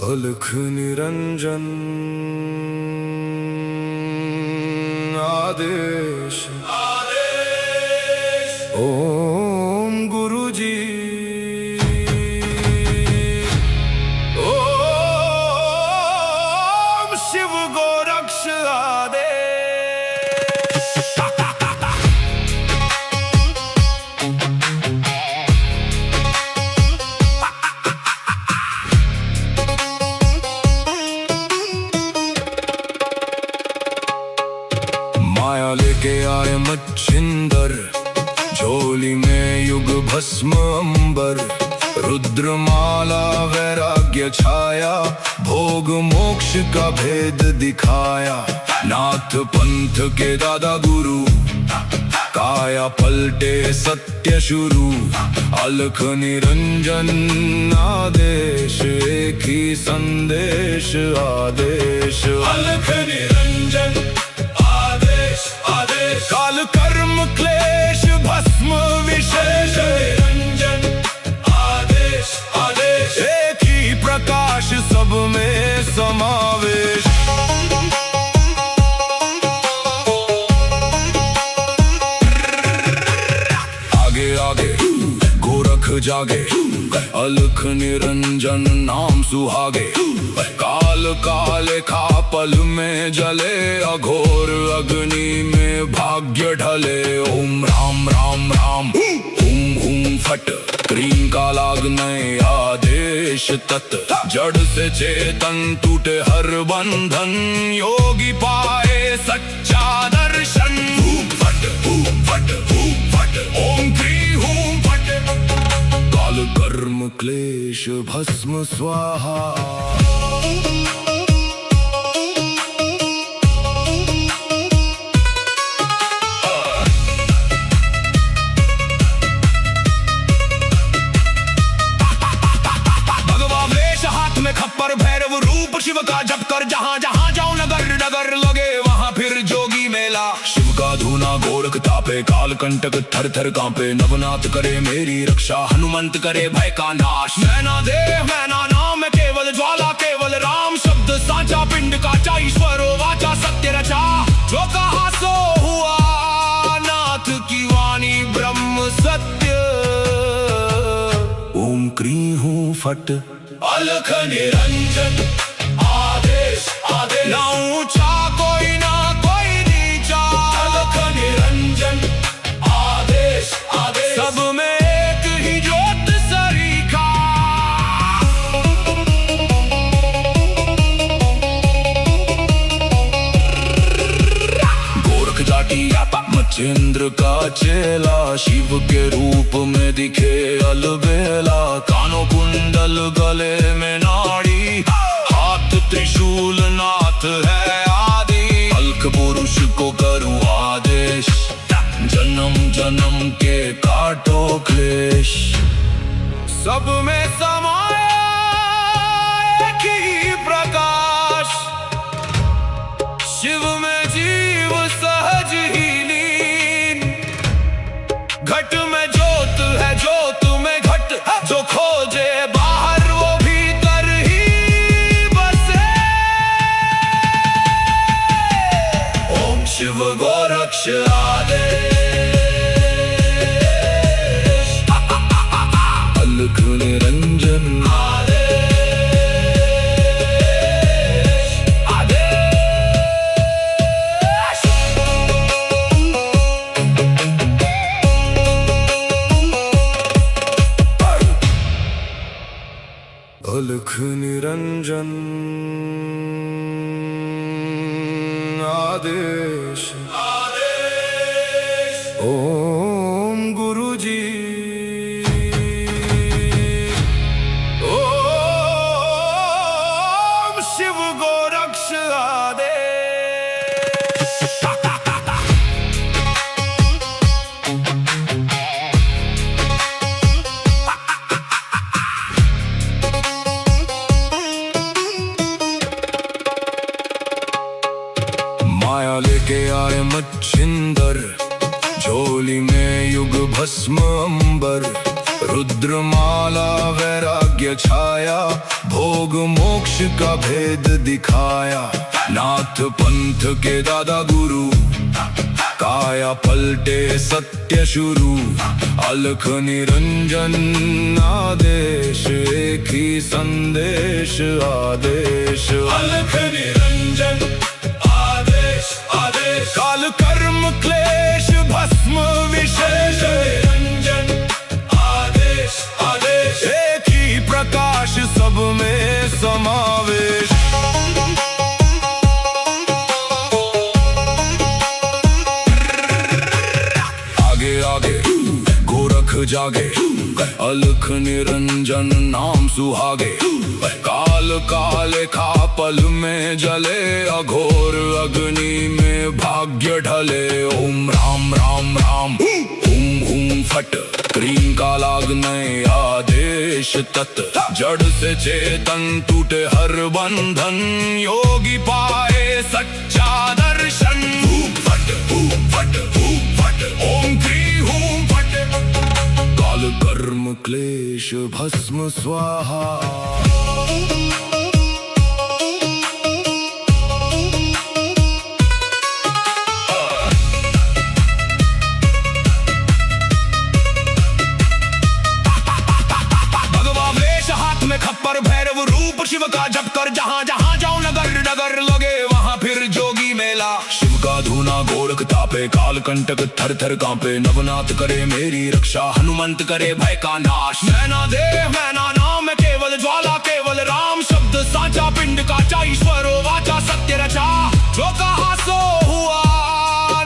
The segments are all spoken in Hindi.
अलख निरंजन आदेश ओम गुरुजी ओम शिव गोरक्ष आदेश। माया लेके आए मच्छिंदर, झोली में युग भस्म अंबर। रुद्रमाला वैराग्य छाया, भोग मोक्ष का भेद दिखाया। नाथ पंथ के दादा गुरु, काया पलटे सत्य शुरू। अलख निरंजन आदेश, एक ही संदेश आदेश। अलख निरंजन काल कर्म क्लेश भस्म विशेष। निरंजन आदेश आदेश, एक ही प्रकाश सब में समावेश। आगे आगे गोरख जागे, अलख निरंजन नाम सुहागे। काल काले खा पल में जले, अघोर अग्नि में भाग्य ढले। ओम राम राम राम हुम हुम फट, क्रीम का लागने आदेश तत्। जड़ से चेतन टूटे हर बंधन, योगी पाए सच्चा दर्शन। हुम फट ओम क्री हुम फट, काल कर्म क्लेश भस्म स्वाहा। खप्पर भैरव रूप शिव का जप कर, जहाँ जहाँ जाओ नगर नगर लगे वहाँ फिर जोगी मेला। शिव का धूना गोरख तापे, काल कंटक थर थर कांपे। नवनाथ करे मेरी रक्षा, हनुमंत करे भय का नाश। मैना देह मैना नाम केवल ज्वाला, केवल राम शब्द साचा। पिंड काचा ईश्वरो वाचा, सत्य रचा। जो कहा सो हुआ, नाथ की वाणी ब्रह्म सत्य। ओम क्री हूँ फट, अलख निरंजन आदेश आदेश। ना ऊंचा कोई ना कोई नीचा, अलख निरंजन आदेश आदेश। सब में एक ही ज्योत सरीखा। गोरख जाटी मच्छिंद्र का चेला, शिव के रूप में दिखे अलबेला। कानों कुंडल गले में नाड़ी, हाथ त्रिशूल नाथ है आदि। अलख पुरुष को करूं आदेश, जन्म जन्म के काटो क्लेश। सब में समाया एक ही प्रकाश, शिव में जीव सहज ही लीन। घट में ज्योत है, ज्योत में घट। जो खोजे बाहर वो भीतर ही बसे। ओम शिव गोरक्ष आदेश। अलख निरंजन आदेश आदेश। अलख निरंजन आदेश ओम गुरुजी ओम शिव गोरक्ष आदेश। माया लेके आए मच्छिंदर, झोली में युग भस्म अंबर। रुद्रमाला वैराग्य वैराग्य छाया, भोग मोक्ष का भेद दिखाया। नाथ पंथ के दादा गुरु, काया पलटे सत्य शुरू। अलख निरंजन आदेश, एक ही संदेश आदेश। अलख निरंजन आदेश आदेश, काल कर्म क्लेश भस्म विशेष। निरंजन आदेश आदेश, एक ही प्रकाश सब में समावेश। आगे आगे गोरख जागे, अलख निरंजन नाम सुहागे। काल काले खा पल में जले, अघोर अग्नि में भाग्य ढले। ओम राम राम राम, हुम हुम फट, क्रीम का लागने आदेश तत्। जड़ से चेतन टूटे हर बंधन, योगी पाए सच्चा दर्शन। हुम फट हुम फट हुम फट, ओम क्री हुम फट। काल कर्म क्लेश भस्म स्वाहा। खप्पर भैरव रूप शिव का जप कर, जहाँ जहाँ जाऊं नगर नगर लगे वहाँ फिर जोगी मेला। शिव का धूना गोरख तापे, काल कंटक थर थर कांपे। नवनाथ करे मेरी रक्षा, हनुमंत करे भय का नाश। मैं ना देह मैं ना नाम, मैं केवल ज्वाला केवल राम। शब्द साचा पिंड काचा, ईश्वरो वाचा सत्य रचा। जो कहा सो हुआ,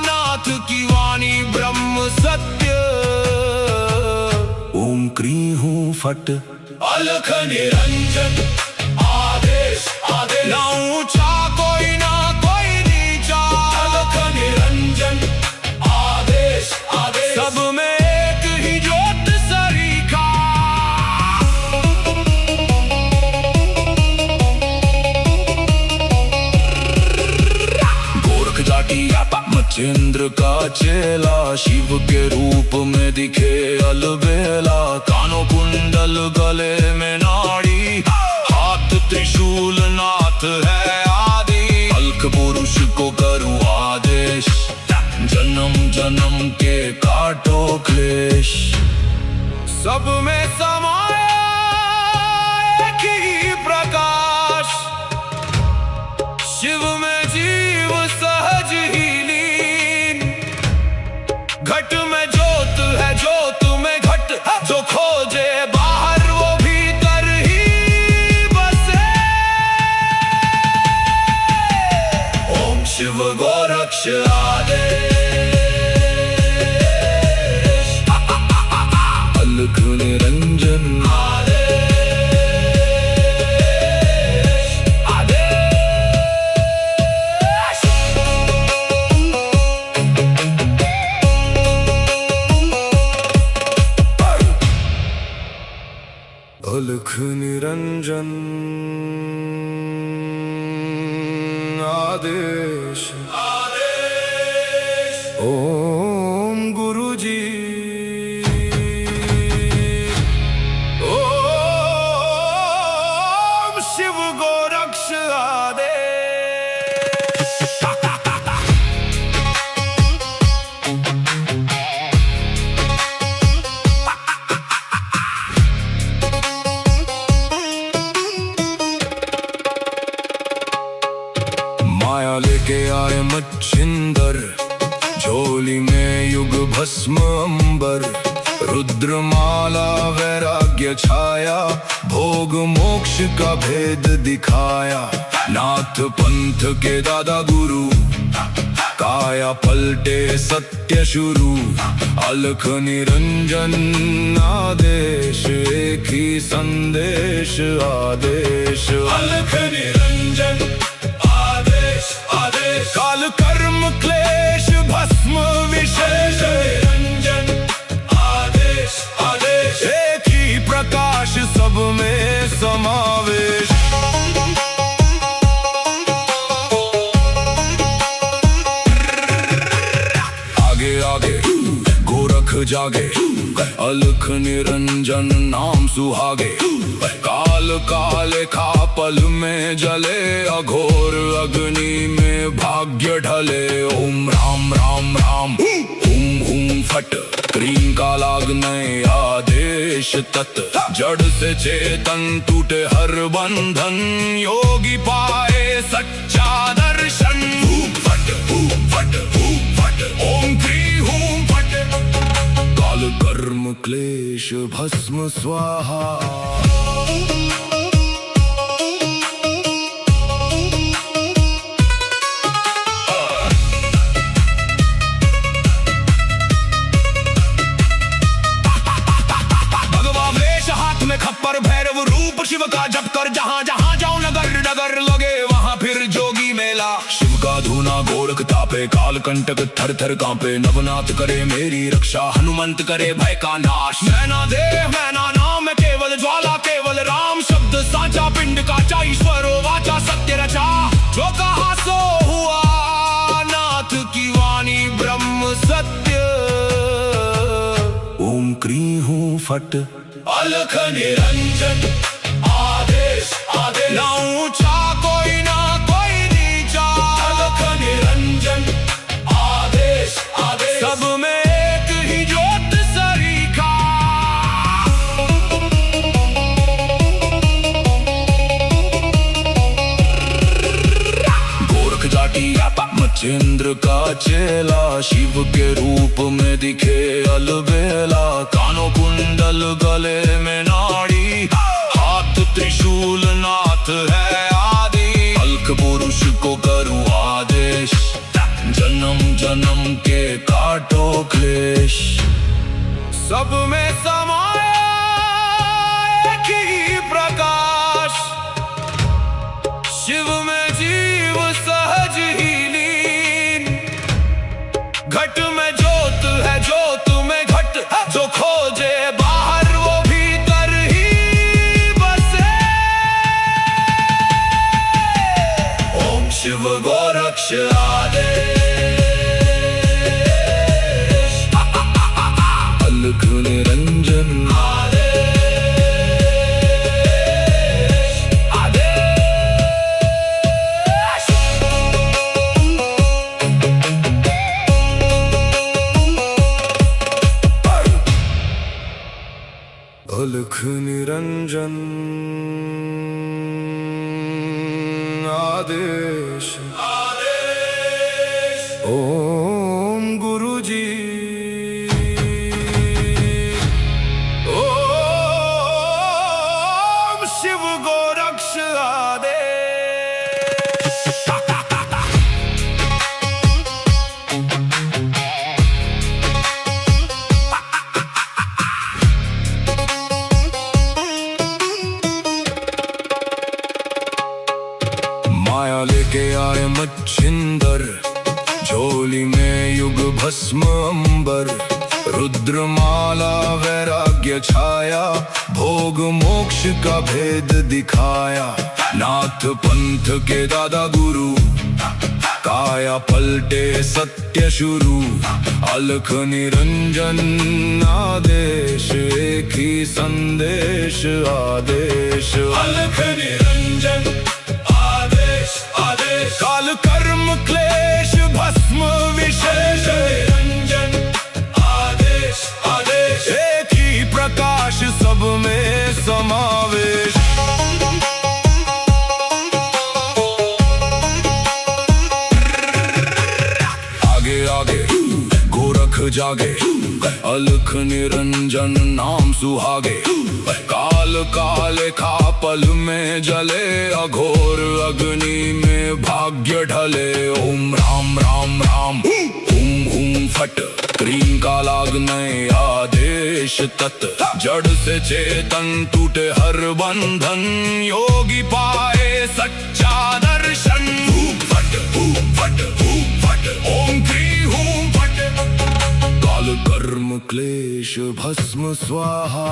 नाथ की वाणी ब्रह्म सत्य। ओम क्री हूँ फट, अलख निरंजन आदेश आदेश। ना ऊंचा कोई ना कोई नीचा, अलख निरंजन आदेश आदेश। सब में एक ही ज्योत सरीखा। गोरख जाटी मच्छिंद्र का चेला, शिव के रूप में दिखे अलबेला। कानों कुंडल गले में नाड़ी, हाथ त्रिशूल नाथ है आदि। अलख पुरुष को करूं आदेश, जन्म जन्म के काटो क्लेश। सब में समाया एक ही प्रकाश, शिव में जीव सहज ही लीन। घट में ज्योत है ज्योत में घट, जो खोजे बाहर वो भीतर ही बसे। ओम शिव गोरक्ष आदेश, अलख निरंजन आदेश आदेश। अलख निरंजन आदेश आदेश। ओम गुरु जी, ओम शिव गोरक्ष आदेश। माया लेके आए मच्छिंदर, झोली में युग भस्म अंबर। रुद्रमाला वैराग्य छाया, भोग मोक्ष का भेद दिखाया। नाथ पंथ के दादा गुरु, काया पलटे सत्य शुरू। अलख निरंजन आदेश, एक ही संदेश आदेश। अलख निरंजन आदेश आदेश, काल कर्म क्लेश भस्म विशेष। निरंजन आदेश आदेश, एक ही प्रकाश सब में समावेश। आगे आगे गोरख जागे, अलख निरंजन नाम सुहागे काल काले खा पल में जले अघोर अग्नि में भाग्य ढले ओम राम राम राम हुम हुम फट क्रीम का लागने आदेश तत् जड़ से चेतन टूटे हर बंधन योगी पाए सच्चा दर्शन फट ओम क्री हूम फट काल कर्म क्लेश भस्म स्वाहा खप्पर भैरव रूप शिव का जप कर जहाँ जहाँ जाऊं नगर नगर लगे वहाँ फिर जोगी मेला शिव का धूना गोरख तापे काल कंटक थर थर कांपे नवनाथ करे मेरी रक्षा हनुमंत करे भय का नाश मैना देह मैना नाम केवल ज्वाला केवल राम शब्द साचा पिंड का ईश्वरो वाचा सत्य रचा जो कहा सो हुआ नाथ की वाणी ब्रह्म सत्य ओम क्री हूँ फट अलख निरंजन आदेश आदेश ना ऊंचा कोई ना कोई नीचा अलख निरंजन आदेश आदेश सब में एक ही ज्योत सरीखा गोरख जाटी मचेंद्र का चेला शिव के रूप में दिखे अलबेला कानों कुंडल गले में नाड़ी हाथ त्रिशूल नाथ है आदि अलख पुरुष को करूं आदेश जन्म जन्म के काटो क्लेश सब में समाया एक ही प्रकाश शिव में जीव सहज ही लीन घट में ज्योत है ज्योत में घट जो खोजे बाहर वो भीतर ही बसे ओम शिव गोरक्ष आदेश अलख निरंजन अलख निरंजन आदेश ओम गुरु जी ओम शिव गोरक्ष आदेश माया लेके आए मच्छिंदर झोली में युग भस्म अंबर रुद्रमाला वैराग्य छाया भोग मोक्ष का भेद दिखाया नाथ पंथ के दादा गुरु काया पलटे सत्य शुरू अलख निरंजन आदेश एक ही संदेश आदेश अलख निरंजन काल कर्म क्लेश भस्म विशेष निरंजन आदेश आदेश एक ही प्रकाश सब में समावेश आगे आगे गोरख जागे अलख निरंजन नाम सुहागे काल काले खा पल में जले अघोर अग्नि में भाग्य ढले ओम राम राम राम हुम हुम फट क्रीम का लागने आदेश तत् जड़ से चेतन टूटे हर बंधन योगी पाए सच्चा दर्शन फट ओम क्री हूम फट काल कर्म क्लेश भस्म स्वाहा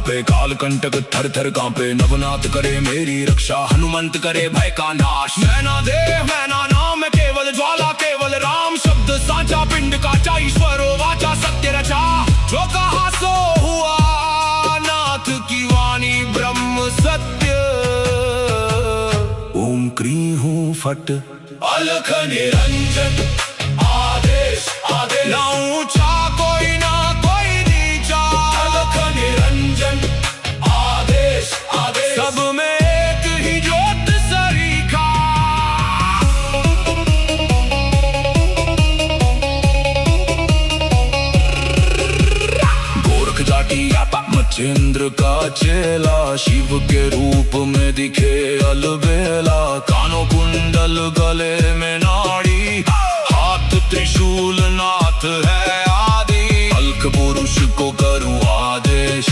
तापे काल कंटक थर थर कांपे नवनाथ करे मेरी रक्षा हनुमंत करे भय का नाश। मैना देह मैना नाम है केवल ज्वाला केवल राम शब्द साचा पिंड काचा ईश्वरो वाचा सत्य रचा जो कहा सो हुआ नाथ की वाणी ब्रह्म सत्य। ओम क्री हूँ फट अलख निरंजन आदेश आदेश ना ऊंचा कोई ना कोई नीचा अलख निरंजन आदेश आदेश सब में एक ही ज्योत सरीखा। गोरख जाटी मच्छिंद्र का चेला शिव के रूप में दिखे अलबेला कानों कुंडल गले में नाड़ी हाथ त्रिशूल नाथ है आदि अलख पुरुष को करूँ आदेश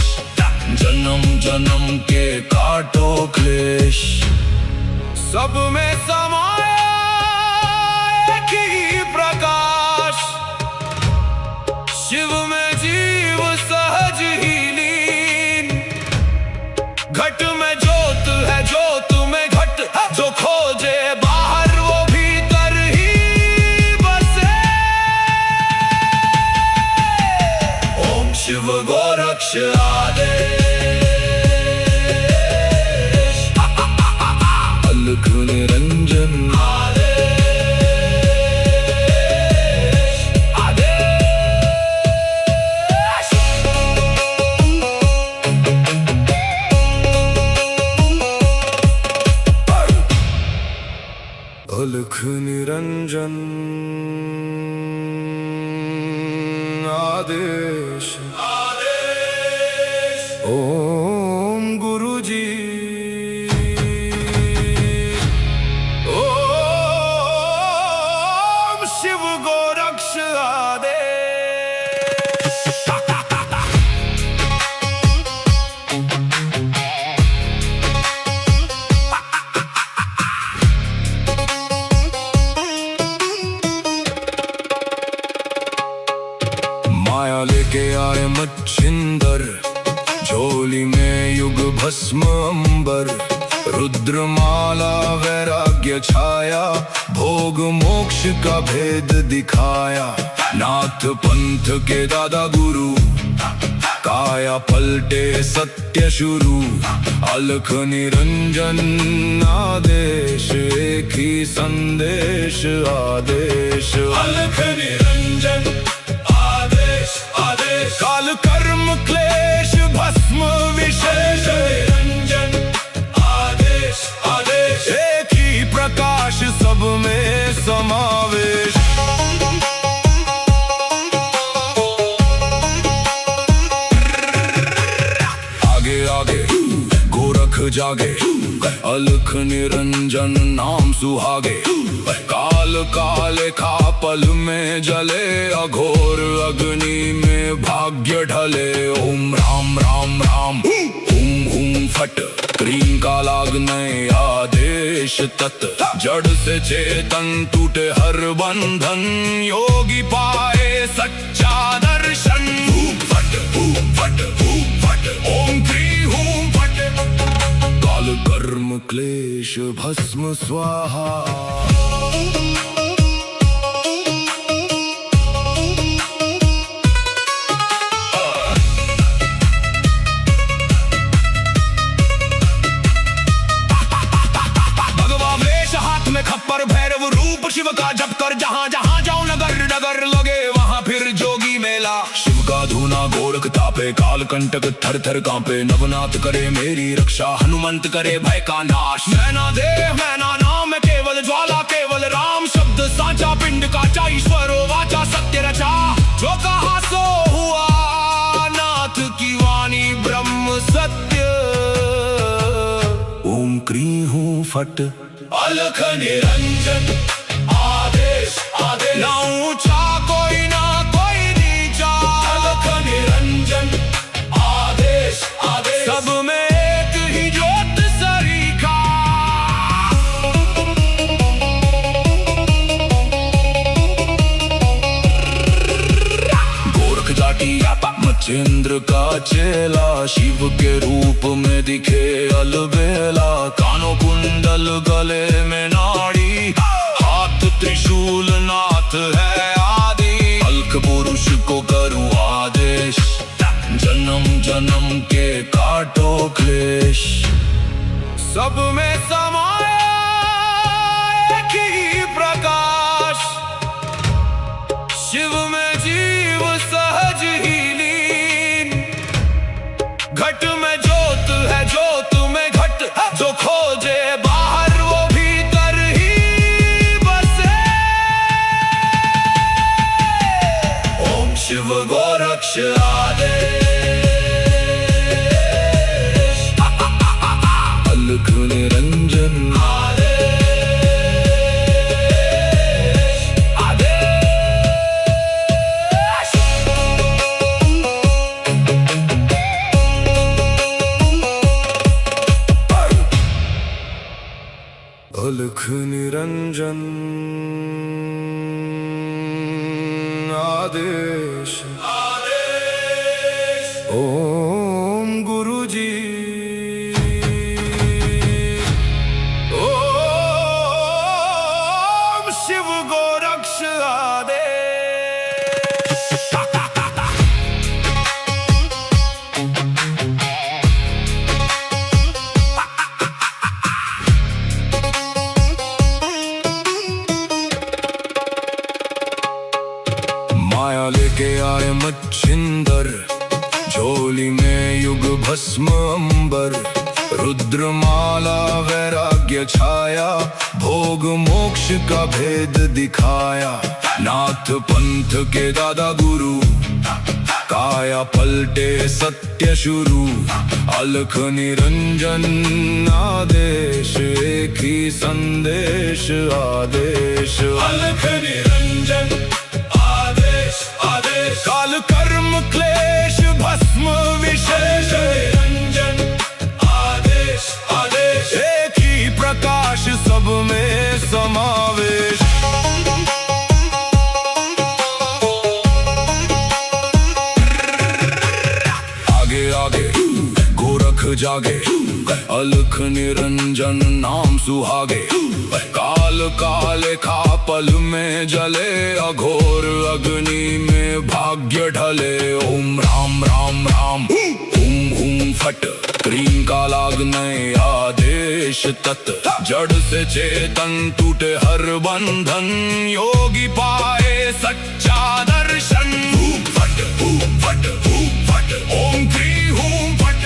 जन्म जन्म के काटो क्लेश। सब में समाया एक ही प्रकाश शिव में जीव सहज ही लीन घट में ज्योत है ज्योत में घट जो खोजे बाहर वो भीतर ही बसे। ओम शिव गोरक्ष आदेश अलख निरंजन अलख निरंजन आदेश ओम गुरु जी ओम शिव गोरक्ष आदेश। माया लेके आए मच्छिंदर झोली में युग भस्म अंबर रुद्रमाला वैराग्य छाया भोग मोक्ष का भेद दिखाया नाथ पंथ के दादा गुरु काया पलटे सत्य शुरू अलख निरंजन आदेश एक ही संदेश आदेश अलख निरंजन आदेश आदेश काल कर्म क्लेश भस्म विशेष निरंजन आदेश आदेश एक ही प्रकाश सब में समावेश। आगे आगे गोरख जागे अलख निरंजन नाम सुहागे काल काले खा पल में जले अघोर अग्नि में भाग्य ढले। ओम राम राम राम हुम हुम फट क्रीम का लागने आदेश तत् जड़ से चेतन टूटे हर बंधन योगी पाए सच्चा दर्शन। फट फट फट ओम क्री हूं फट काल कर्म क्लेश भस्म स्वाहा। खप्पर भैरव रूप शिव का जप कर जहाँ जहाँ जाओ नगर नगर लगे वहाँ फिर जोगी मेला। शिव का धूना गोरख तापे काल कंटक थर थर कांपे नवनाथ करे मेरी रक्षा हनुमंत करे भय का नाश। मैना देह मैना नाम है केवल ज्वाला केवल राम शब्द साचा पिंड काचा ईश्वरो वाचा सत्य रचा जो कहा सो हुआ नाथ की वाणी ब्रह्म सत्य। ओम क्री हूँ फट अलख निरंजन आदेश आदेश ना ऊंचा कोई ना कोई नीचा अलख निरंजन आदेश आदेश सब में एक ही ज्योत सरीखा। गोरख जाटी मचेंद्र का चेला, शिव के रूप में दिखे अलबेला। कानों कुंडल गले में नाड़ी, हाथ त्रिशूल नाथ है आदि। अलख पुरुष को करूं आदेश, जन्म जन्म के काटो क्लेश। सब में समाया एक ही प्रकाश, शिव में जीव सहज ही लीन। घट में ज्योत है, ज्योत में घट, जो खोजे बाहर वो भीतर ही बसे। ओम शिव गोरक्ष आदेश, अलख निरंजन आदेश, आदेश। अलख निरंजन आदेश, आदेश। ओम गुरुजी, ओम शिव गोरक्ष आदेश। माया लेके आए मच्छिंदर, झोली में युग भस्म अंबर। रुद्रमाला वैराग्य छाया, भोग मोक्ष का भेद दिखाया। नाथ पंथ के दादा गुरु, काया पलटे सत्य शुरू। अलख निरंजन आदेश, एक ही संदेश आदेश। अलख निरंजन आदेश, आदेश। काल कर्म क्लेश भस्म विशेष, निरंजन आदेश, आदेश। एक ही प्रकाश सब में समावेश। आगे आगे गोरख जागे, अलख निरंजन नाम सुहागे। काल काले खा पल में जले, अघोर अग्नि में भाग्य ढले। ओम राम राम राम, हुम हुम फट, क्रीम का लागने आदेश तत्। जड़ से चेतन टूटे हर बंधन, योगी पाए सच्चा दर्शन। हूम फट, हूम फट, हूम फट, ओम क्री हूम फट।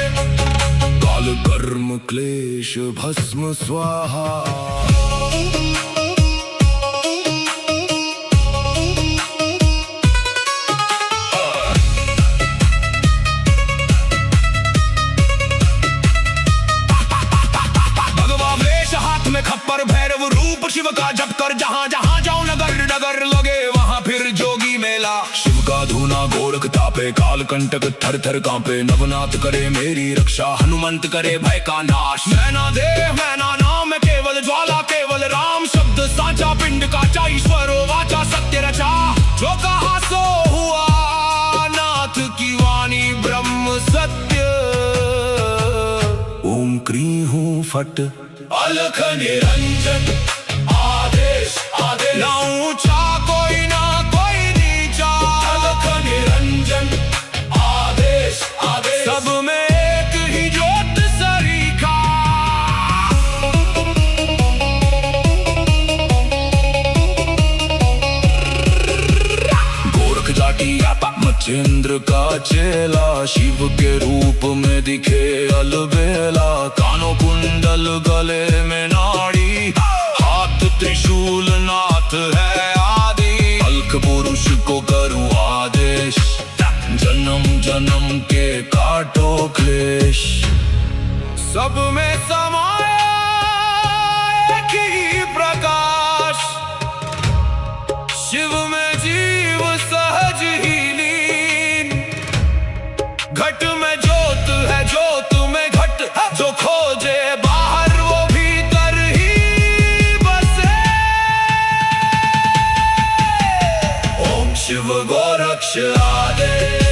काल कर्म क्लेश भस्म स्वाहा। खप्पर भैरव रूप शिव का जप कर, जहाँ जहाँ जाऊं नगर नगर लगे वहाँ फिर जोगी मेला। शिव का धूना गोरख तापे, काल कंटक थर थर कांपे। नवनाथ करे मेरी रक्षा, हनुमंत करे भय का नाश। मैना देव मैना नाम केवल ज्वाला, केवल राम शब्द साचा। पिंड का ईश्वर वाचा, सत्य रचा। जो कहा सो हुआ, नाथ की वाणी ब्रह्म सत्य। ओम क्री हूँ फट, अलख निरंजन आदेश, आदेश। ना ऊंचा कोई ना कोई नीचा, अलख निरंजन आदेश, आदेश। सब में एक ही ज्योत सरीखा। गोरख जाटी मचेंद्र का चेला, शिव के रूप में दिखे अलबेला। कानों कुंडल गले में नाड़ी, हाथ त्रिशूल नाथ है आदि। अलख पुरुष को करूं आदेश, जन्म जन्म के काटो क्लेश। सब में समाया एक ही प्रकाश, शिव में जीव सहज ही लीन। घट में ज्योत है, ज्योत में घट, जो खोजे बाहर वो भीतर ही बसे। ओम शिव गोरक्ष आदेश।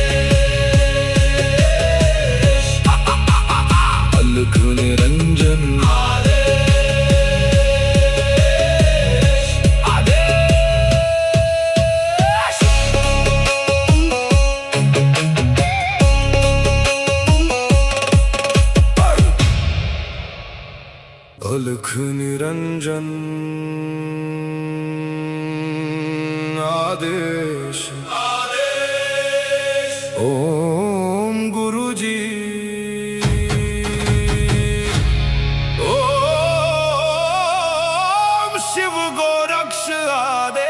अलख निरंजन आदेश ओम गुरुजी ओम शिव गोरक्ष आदेश।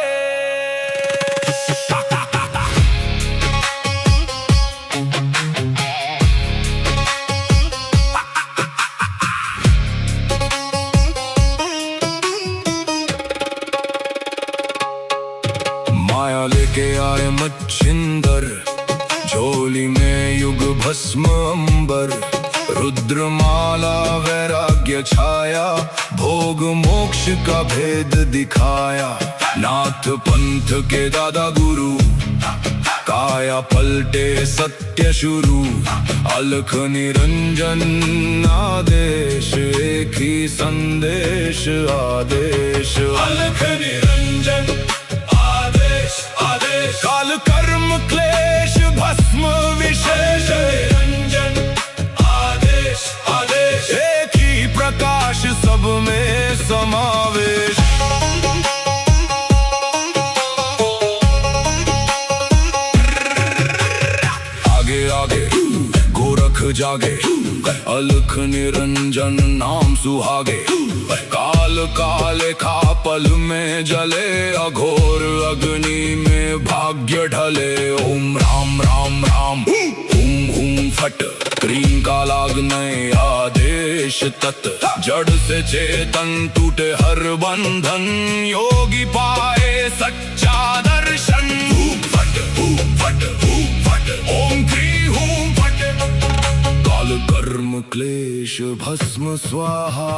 माया लेके आए मच्छिंदर, झोली में युग भस्म अंबर, रुद्रमाला वैराग्य छाया, भोग मोक्ष का भेद दिखाया। नाथ पंथ के दादा गुरु, काया पलटे सत्य शुरू, अलख निरंजन आदेश, एक ही संदेश आदेश। अलख निरंजन आदेश, काल कर्म क्लेश भस्म विशेष, निरंजन आदेश आदेश, एक ही प्रकाश सब में समावेश। आगे आगे गोरख जागे, अलख निरंजन नाम सुहागे, काल काले खा पल में जले, अघोर अग्नि में भाग्य ढले। ओम राम राम राम हुम हुम फट, क्रीम का लागने आदेश तत्, जड़ से चेतन टूटे हर बंधन, योगी पाए सच्चा दर्शन। हुम फट ओम क्री हुम फट, काल कर्म क्लेश भस्म स्वाहा।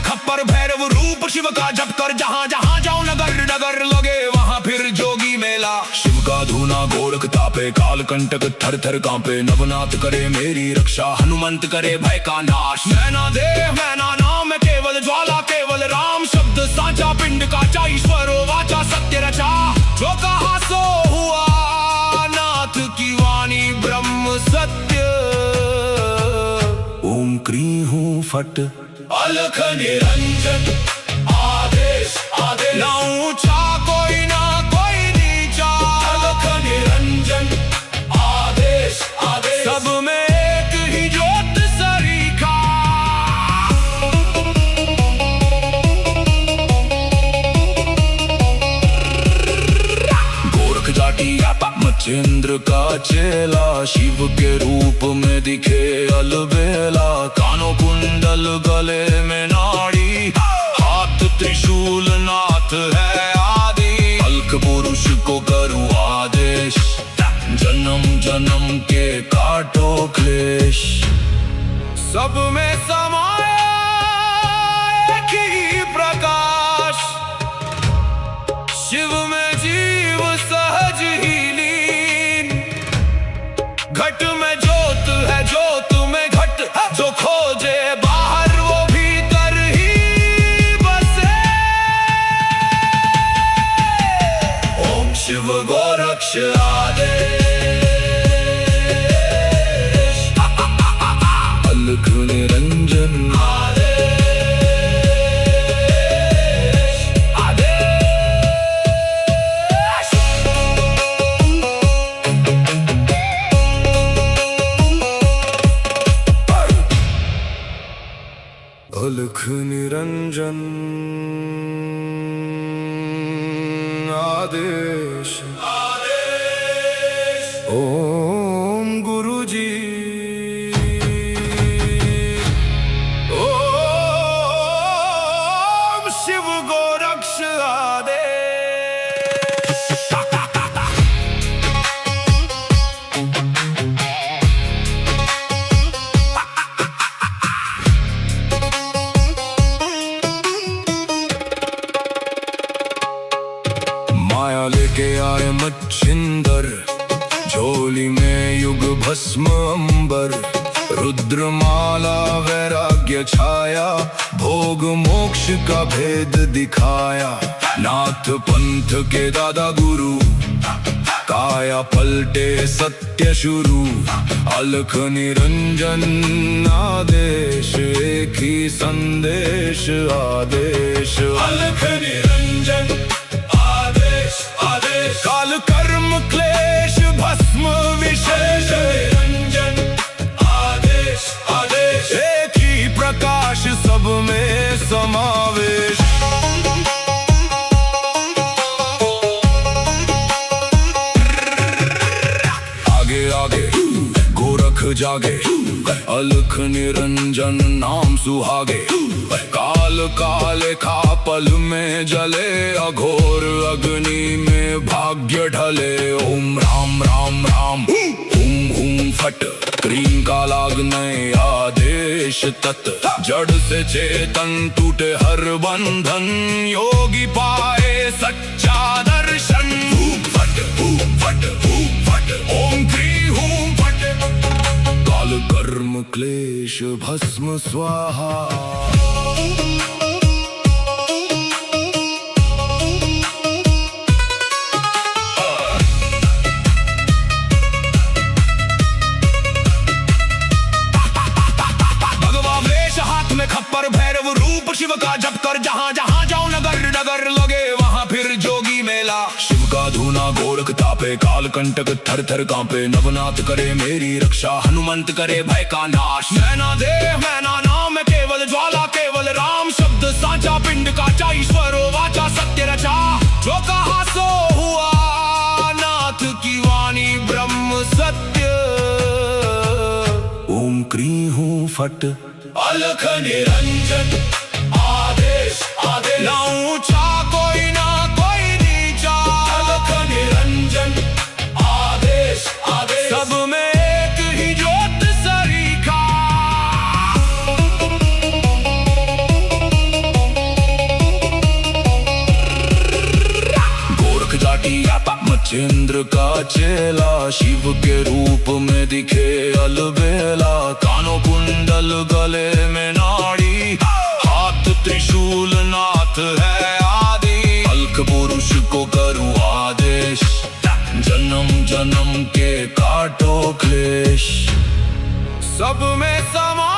खप्पर भैरव रूप शिव का जप कर, जहाँ जहाँ जाओ नगर नगर लगे वहाँ फिर जोगी मेला। शिव का धूना गोरख तापे, काल कंटक थर थर कांपे, नवनाथ करे मेरी रक्षा, हनुमंत करे भय का नाश। मैना देव मैना नाम केवल ज्वाला, केवल राम शब्द साचा, पिंड काचा ईश्वरो वाचा, सत्य रचा। जो कहा सो हुआ, नाथ की वाणी ब्रह्म सत्य। ओम क्री हूँ फट, अलख निरंजन आदेश आदेश, ना ऊंचा कोई ना कोई नीचा, अलख निरंजन आदेश आदेश, सब में एक ही ज्योत सरीखा। गोरख जाटी मच्छिंद्र का चेला, शिव के रूप में दिखे अलबेला। कानों कुंडल गले में नाड़ी, हाथ त्रिशूल नाथ है आदि, अलख पुरुष को करूं आदेश, जन्म जन्म के काटो क्लेश। सब में समाया एक ही प्रकाश, शिव में जीव सहज ही लीन। घट में ज्योत है ज्योत में घट, जो खोजे बाहर वो भीतर ही बसे। ओम शिव गोरक्ष आदेश, अलख निरंजन अलख निरंजन आदेश ओम गुरुजी ओम शिव गोरक्ष आदेश। माया लेके आए मच्छिंदर, झोली में युग भस्म अंबर, रुद्रमाला वैराग्य छाया, भोग मोक्ष का भेद दिखाया। नाथ पंथ के दादा गुरु, काया पलटे सत्य शुरू। अलख निरंजन आदेश, एक ही संदेश आदेश। अलख निरंजन आदेश आदेश, काल कर्म क्लेश भस्म विशेष। निरंजन आदेश आदेश, एक ही प्रकाश सब में समावेश। आगे आगे गोरख जागे, अलख निरंजन नाम सुहागे। काल काले खा पल में जले, अघोर अग्नि में भाग्य ढले। ओम राम राम राम हुम हुम फट, क्रीम का लागने आदेश तत्। जड़ से चेतन टूटे हर बंधन, योगी पाए सच्चा दर्शन। फट फट फट, ओम क्री हूम फट। काल कर्म क्लेश भस्म स्वाहा। खप्पर भैरव रूप शिव का जप कर, जहाँ जहाँ जाऊं नगर नगर लगे वहाँ फिर जोगी मेला। शिव का धूना गोरख तापे, काल कंटक थर थर कांपे। नवनाथ करे मेरी रक्षा, हनुमंत करे भय का नाश। मैना देह मैना नाम केवल ज्वाला, केवल राम शब्द साचा। पिंड का ईश्वर वाचा सत्य रचा, जो कहा सो हुआ। नाथ की वाणी ब्रह्म सत्य। ओम क्री हूँ फट, अलख निरंजन आदेश आदेश। ना ऊंचा कोई ना कोई नीचा, अलख निरंजन आदेश आदेश। सब में एक ही ज्योत सरीखा। गोरख जाटी मच्छिंद्र का चेला, शिव के रूप में दिखे अलबेला। कानों कुंडल गले में नाड़ी, हाथ त्रिशूल नाथ है आदि। अलख पुरुष को करूं आदेश, जन्म जन्म के काटो क्लेश। सब में समा